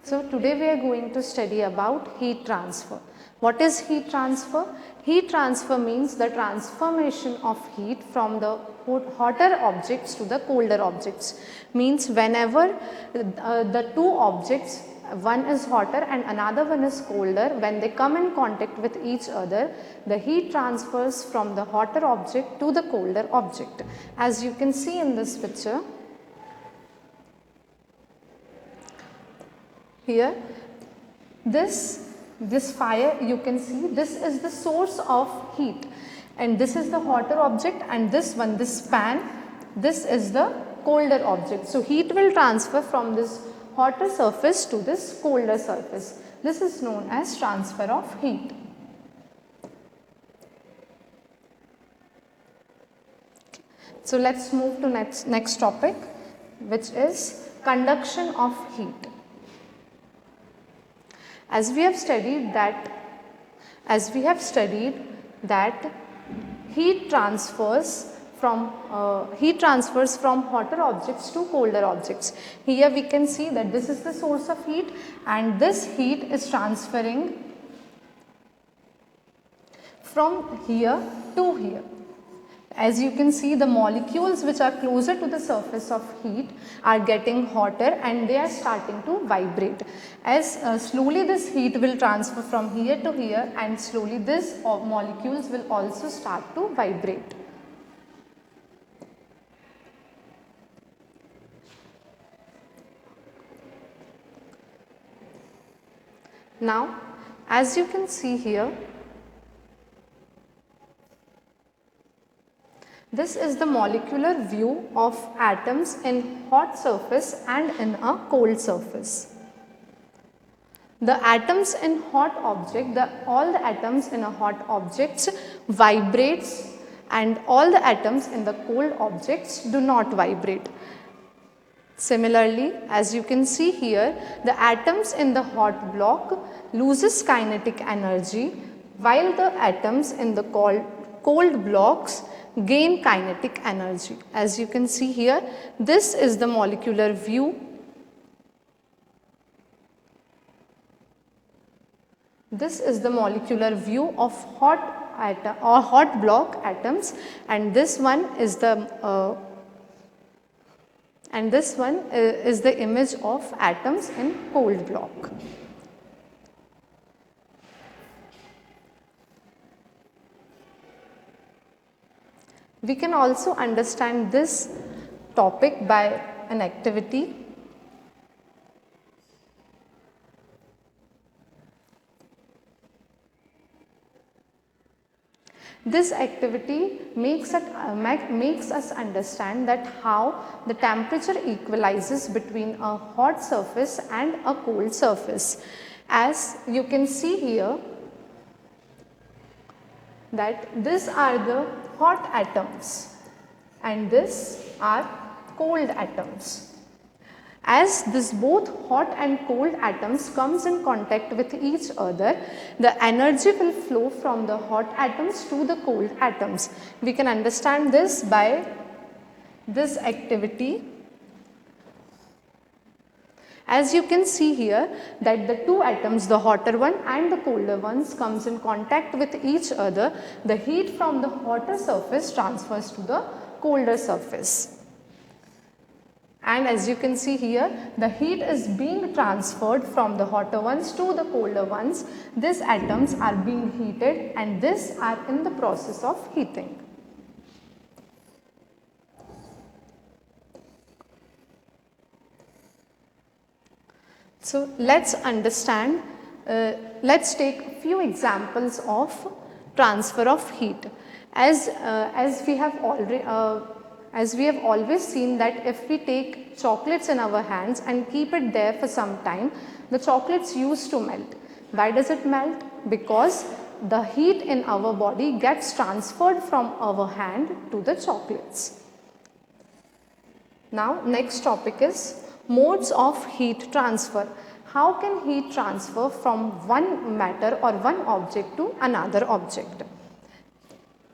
So today we are going to study about heat transfer. What is heat transfer? Heat transfer means the transformation of heat from the hotter objects to the colder objects. Means whenever the two objects, one is hotter and another one is colder, when they come in contact with each other, the heat transfers from the hotter object to the colder object. As you can see in this picture, here this fire, you can see this is the source of heat, and this is the hotter object, and this one, this pan, this is the colder object. So heat will transfer from this hotter surface to this colder surface. This is known as transfer of heat. So let's move to next topic, which is conduction of heat. As we have studied that heat transfers from hotter objects to colder objects. Here we can see that this is the source of heat, and this heat is transferring from here to here. As you can see, the molecules which are closer to the surface of heat are getting hotter and they are starting to vibrate. As slowly this heat will transfer from here to here, and slowly these molecules will also start to vibrate. Now, as you can see here, this is the molecular view of atoms in hot surface and in a cold surface. The atoms in hot object, all the atoms in a hot objects vibrates, and all the atoms in the cold objects do not vibrate. Similarly, as you can see here, the atoms in the hot block loses kinetic energy, while the atoms in the cold blocks gain kinetic energy. As you can see here, this is the molecular view. This is the molecular view of hot block atoms, and this one is the image of atoms in cold block. We can also understand this topic by an activity. This activity makes us understand that how the temperature equalizes between a hot surface and a cold surface. As you can see here, that these are the hot atoms and these are cold atoms. As this both hot and cold atoms comes in contact with each other, the energy will flow from the hot atoms to the cold atoms. We can understand this by this activity. As you can see here, that the two atoms, the hotter one and the colder ones, comes in contact with each other, the heat from the hotter surface transfers to the colder surface. And as you can see here, the heat is being transferred from the hotter ones to the colder ones. These atoms are being heated and these are in the process of heating. So let's understand, let's take a few examples of transfer of heat. As we have always seen that if we take chocolates in our hands and keep it there for some time, the chocolates used to melt. Why does it melt? Because the heat in our body gets transferred from our hand to the chocolates. Now next topic is modes of heat transfer. How can heat transfer from one matter or one object to another object?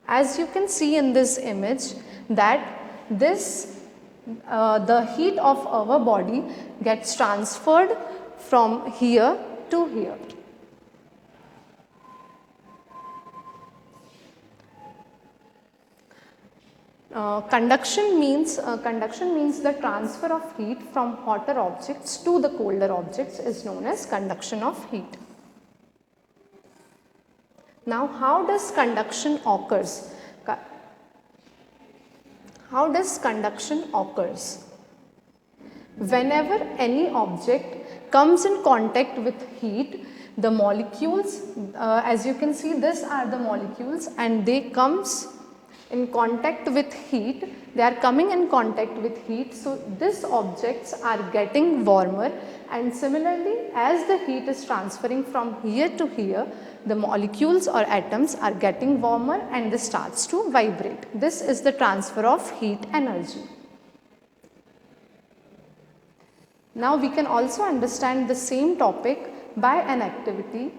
As you can see in this image, that the heat of our body gets transferred from here to here. Conduction means the transfer of heat from hotter objects to the colder objects is known as conduction of heat. Now, how does conduction occurs? How does conduction occurs? Whenever any object comes in contact with heat, the molecules, as you can see, these are the molecules, and they comes in contact with heat, they are coming in contact with heat, so these objects are getting warmer, and similarly as the heat is transferring from here to here, the molecules or atoms are getting warmer and this starts to vibrate. This is the transfer of heat energy. Now we can also understand the same topic by an activity.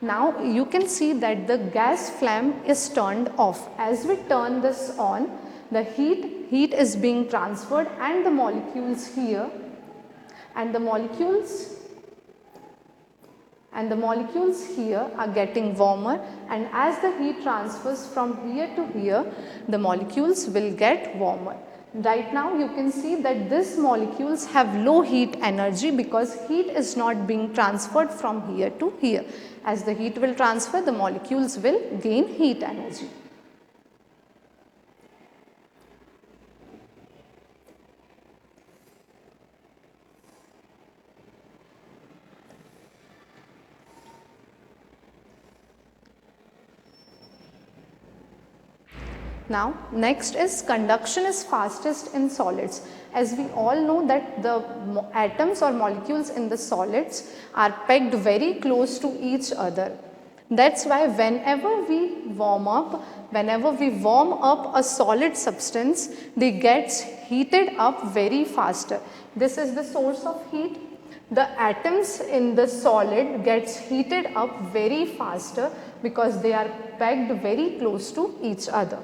Now you can see that the gas flame is turned off. As we turn this on, the heat is being transferred and the molecules here and the molecules here are getting warmer, and as the heat transfers from here to here, the molecules will get warmer. Right now you can see that these molecules have low heat energy because heat is not being transferred from here to here. As the heat will transfer, the molecules will gain heat energy. Now next is conduction is fastest in solids. As we all know that the atoms or molecules in the solids are pegged very close to each other. That's why whenever we warm up a solid substance, they gets heated up very faster. This is the source of heat. The atoms in the solid gets heated up very faster because they are pegged very close to each other.